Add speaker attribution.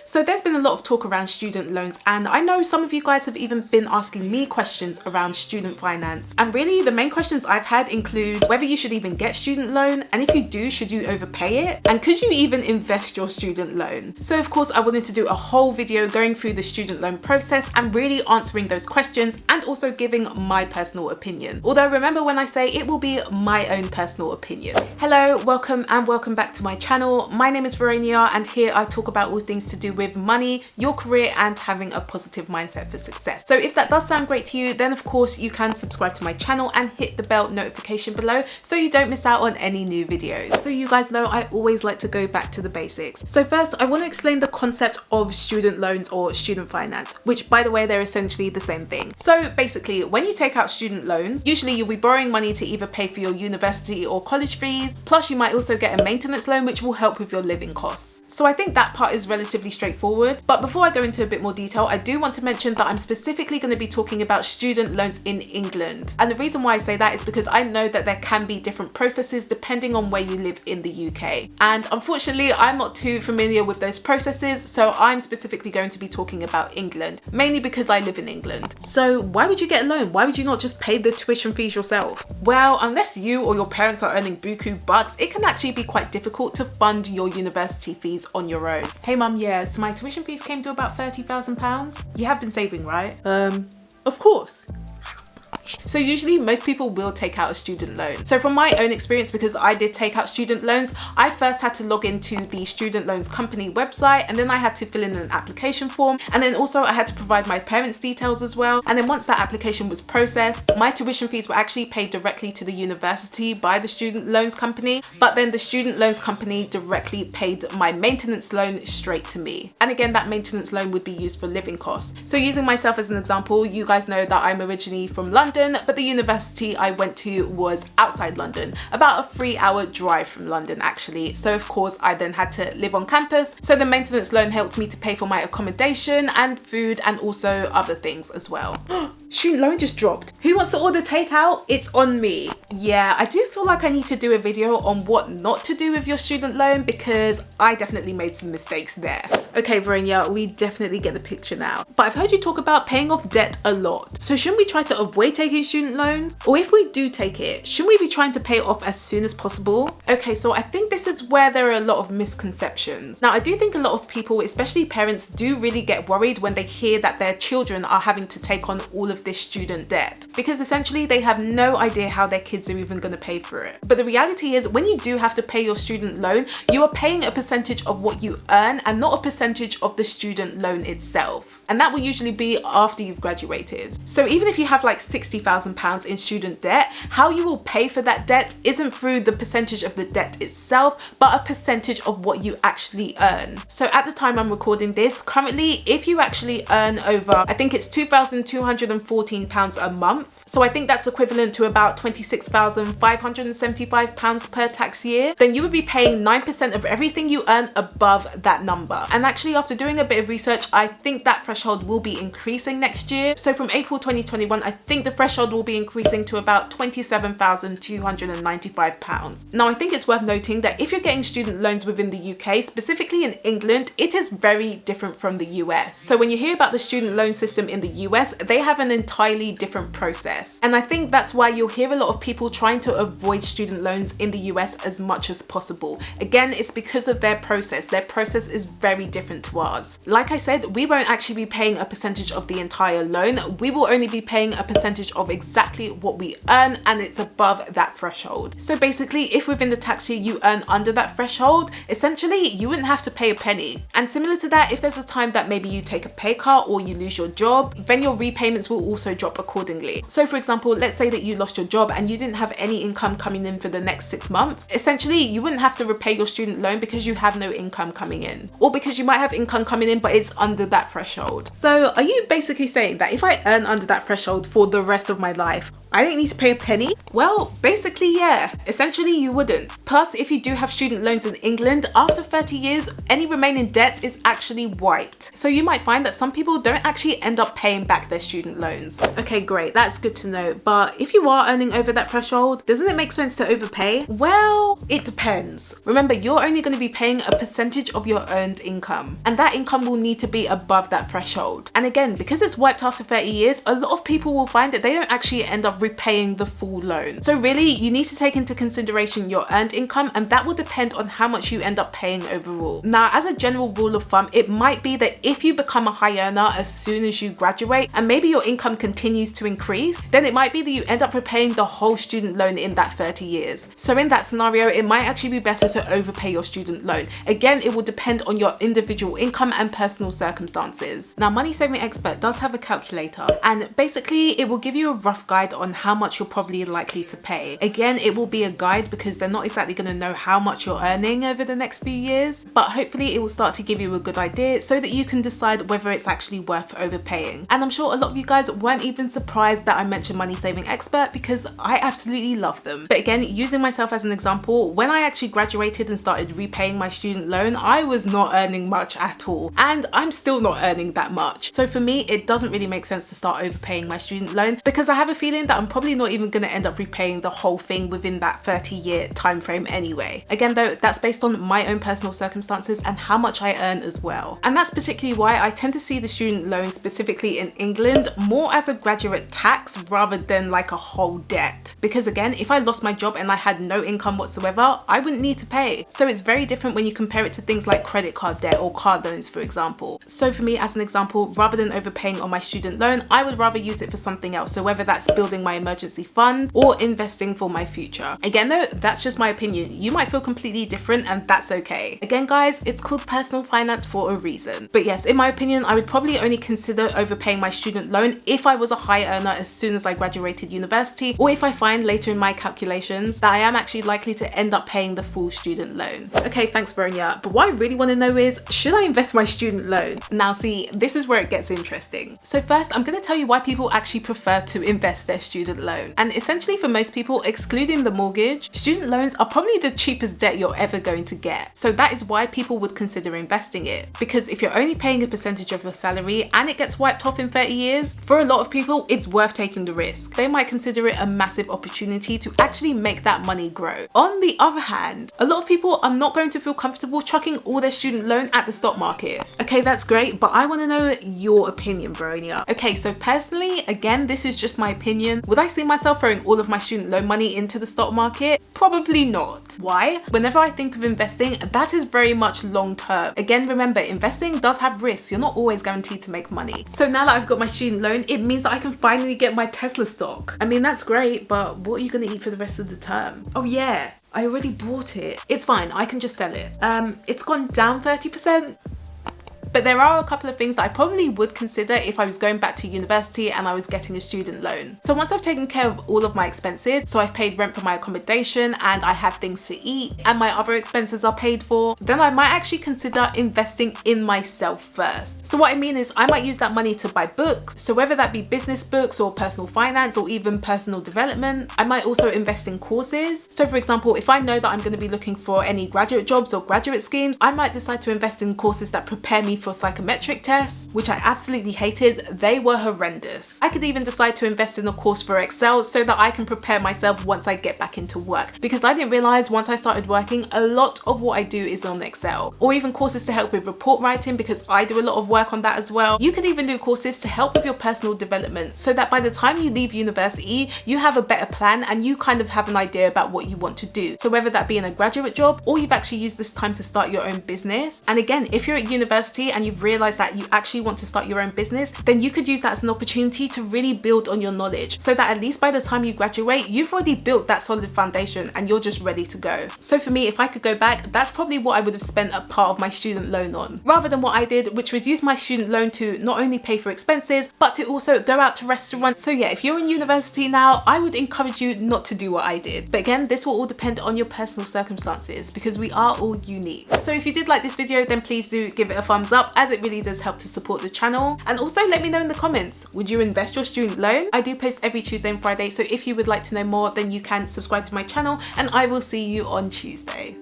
Speaker 1: So there's been a lot of talk around student loans, and I know some of you guys have even been asking me questions around student finance. And really the main questions I've had include whether you should even get student loan, and if you do, should you overpay it? And could you even invest your student loan? So of course I wanted to do a whole video going through the student loan process and really answering those questions and also giving my personal opinion. Although remember when I say it will be my own personal opinion. Hello, welcome back to my channel. My name is Verania and here I talk about all things to do with money, your career and having a positive mindset for success. So if that does sound great to you, then of course you can subscribe to my channel and hit the bell notification below so you don't miss out on any new videos. So you guys know I always like to go back to the basics. So first I want to explain the concept of student loans or student finance, which by the way they're essentially the same thing. So basically when you take out student loans, usually you'll be borrowing money to either pay for your university or college fees, plus you might also get a maintenance loan which will help with your living costs. So I think that part is relatively straightforward. But before I go into a bit more detail, I do want to mention that I'm specifically going to be talking about student loans in England. And the reason why I say that is because I know that there can be different processes depending on where you live in the UK. And unfortunately, I'm not too familiar with those processes, so I'm specifically going to be talking about England, mainly because I live in England. So why would you get a loan? Why would you not just pay the tuition fees yourself? Well, unless you or your parents are earning buku bucks, it can actually be quite difficult to fund your university fees on your own. Hey mum, yeah, so my tuition fees came to about £30,000. You have been saving, right? Of course. So usually most people will take out a student loan. So from my own experience, because I did take out student loans, I first had to log into the student loans company website, and then I had to fill in an application form, and then also I had to provide my parents' details as well. And then once that application was processed, my tuition fees were actually paid directly to the university by the student loans company, but then the student loans company directly paid my maintenance loan straight to me. And again, that maintenance loan would be used for living costs. So using myself as an example, you guys know that I'm originally from London, but the university I went to was outside London, about a 3-hour drive from London actually. So of course I then had to live on campus. So the maintenance loan helped me to pay for my accommodation and food and also other things as well. Student loan just dropped. Who wants to order takeout? It's on me. Yeah, I do feel like I need to do a video on what not to do with your student loan because I definitely made some mistakes there. Okay, Verania, we definitely get the picture now. But I've heard you talk about paying off debt a lot. So shouldn't we try to avoid taking student loans? Or if we do take it, shouldn't we be trying to pay it off as soon as possible? Okay, so I think this is where there are a lot of misconceptions. Now, I do think a lot of people, especially parents, do really get worried when they hear that their children are having to take on all of this student debt, because essentially they have no idea how their kids are even going to pay for it. But the reality is when you do have to pay your student loan, you are paying a percentage of what you earn and not a percentage of the student loan itself. And that will usually be after you've graduated. So even if you have like £60,000 in student debt, how you will pay for that debt isn't through the percentage of the debt itself, but a percentage of what you actually earn. So at the time I'm recording this, currently, if you actually earn over, I think it's £2,214 a month. So I think that's equivalent to about £26,575 per tax year. Then you would be paying 9% of everything you earn above that number. And actually after doing a bit of research, I think that threshold will be increasing next year. So from April 2021, I think the threshold will be increasing to about £27,295. Now I think it's worth noting that if you're getting student loans within the UK, specifically in England, it is very different from the US. So when you hear about the student loan system in the US, they have an entirely different process. And I think that's why you'll hear a lot of people trying to avoid student loans in the US as much as possible. Again, it's because of their process. Their process is very different to ours. Like I said, we won't actually be paying a percentage of the entire loan. We will only be paying a percentage of exactly what we earn, and it's above that threshold. So basically, if within the tax year you earn under that threshold, essentially you wouldn't have to pay a penny. And similar to that, if there's a time that maybe you take a pay cut or you lose your job, then your repayments will also drop accordingly. So for example, let's say that you lost your job and you didn't have any income coming in for the next 6 months. Essentially, you wouldn't have to repay your student loan because you have no income coming in, or because you might have income coming in but it's under that threshold. So are you basically saying that if I earn under that threshold for the rest rest of my life. I don't need to pay a penny? Well, basically, yeah. Essentially, you wouldn't. Plus, if you do have student loans in England, after 30 years, any remaining debt is actually wiped. So you might find that some people don't actually end up paying back their student loans. Okay, great, that's good to know. But if you are earning over that threshold, doesn't it make sense to overpay? Well, it depends. Remember, you're only going to be paying a percentage of your earned income, and that income will need to be above that threshold. And again, because it's wiped after 30 years, a lot of people will find that they don't actually end up repaying the full loan. So really, you need to take into consideration your earned income, and that will depend on how much you end up paying overall. Now, as a general rule of thumb, it might be that if you become a high earner as soon as you graduate, and maybe your income continues to increase, then it might be that you end up repaying the whole student loan in that 30 years. So in that scenario, it might actually be better to overpay your student loan. Again, it will depend on your individual income and personal circumstances. Now, Money Saving Expert does have a calculator, and basically it will give you a rough guide on how much you're probably likely to pay. Again, it will be a guide because they're not exactly going to know how much you're earning over the next few years, but hopefully it will start to give you a good idea so that you can decide whether it's actually worth overpaying. And I'm sure a lot of you guys weren't even surprised that I mentioned Money Saving Expert because I absolutely love them. But again, using myself as an example, when I actually graduated and started repaying my student loan, I was not earning much at all, and I'm still not earning that much. So for me, it doesn't really make sense to start overpaying my student loan because I have a feeling that I'm probably not even going to end up repaying the whole thing within that 30-year time frame anyway. Again though, that's based on my own personal circumstances and how much I earn as well. And that's particularly why I tend to see the student loan specifically in England more as a graduate tax rather than like a whole debt. Because again, if I lost my job and I had no income whatsoever, I wouldn't need to pay. So it's very different when you compare it to things like credit card debt or car loans, for example. So for me, as an example, rather than overpaying on my student loan, I would rather use it for something else. So whether that's building my emergency fund or investing for my future. Again though, that's just my opinion. You might feel completely different, and that's okay. Again guys, it's called personal finance for a reason. But yes, in my opinion, I would probably only consider overpaying my student loan if I was a high earner as soon as I graduated university, or if I find later in my calculations that I am actually likely to end up paying the full student loan. Okay, thanks Veronia, but what I really want to know is, should I invest my student loan? Now see, this is where it gets interesting. So first, I'm going to tell you why people actually prefer to invest their student loan. And essentially for most people, excluding the mortgage, student loans are probably the cheapest debt you're ever going to get. So that is why people would consider investing it. Because if you're only paying a percentage of your salary and it gets wiped off in 30 years, for a lot of people, it's worth taking the risk. They might consider it a massive opportunity to actually make that money grow. On the other hand, a lot of people are not going to feel comfortable chucking all their student loan at the stock market. Okay, that's great, but I want to know your opinion, Veronia. Okay, so personally, again, this is just my opinion. Would I see myself throwing all of my student loan money into the stock market? Probably not. Why? Whenever I think of investing, that is very much long term. Again, remember, investing does have risks. You're not always guaranteed to make money. So now that I've got my student loan, it means that I can finally get my Tesla stock. I mean, that's great, but what are you going to eat for the rest of the term? Oh yeah, I already bought it. It's fine, I can just sell it. It's gone down 30%. But there are a couple of things that I probably would consider if I was going back to university and I was getting a student loan. So once I've taken care of all of my expenses, so I've paid rent for my accommodation and I have things to eat and my other expenses are paid for, then I might actually consider investing in myself first. So what I mean is I might use that money to buy books. So whether that be business books or personal finance or even personal development, I might also invest in courses. So for example, if I know that I'm going to be looking for any graduate jobs or graduate schemes, I might decide to invest in courses that prepare me for psychometric tests, which I absolutely hated. They were horrendous. I could even decide to invest in a course for Excel so that I can prepare myself once I get back into work, because I didn't realize once I started working, a lot of what I do is on Excel. Or even courses to help with report writing, because I do a lot of work on that as well. You could even do courses to help with your personal development so that by the time you leave university, you have a better plan and you kind of have an idea about what you want to do. So whether that be in a graduate job or you've actually used this time to start your own business. And again, if you're at university and you've realized that you actually want to start your own business, then you could use that as an opportunity to really build on your knowledge so that at least by the time you graduate, you've already built that solid foundation and you're just ready to go. So for me, if I could go back, that's probably what I would have spent a part of my student loan on, rather than what I did, which was use my student loan to not only pay for expenses, but to also go out to restaurants. So yeah, if you're in university now, I would encourage you not to do what I did. But again, this will all depend on your personal circumstances because we are all unique. So if you did like this video, then please do give it a thumbs up. up, as it really does help to support the channel. And also let me know in the comments, would you invest your student loan? I do post every Tuesday and Friday, so if you would like to know more, then you can subscribe to my channel, and I will see you on Tuesday.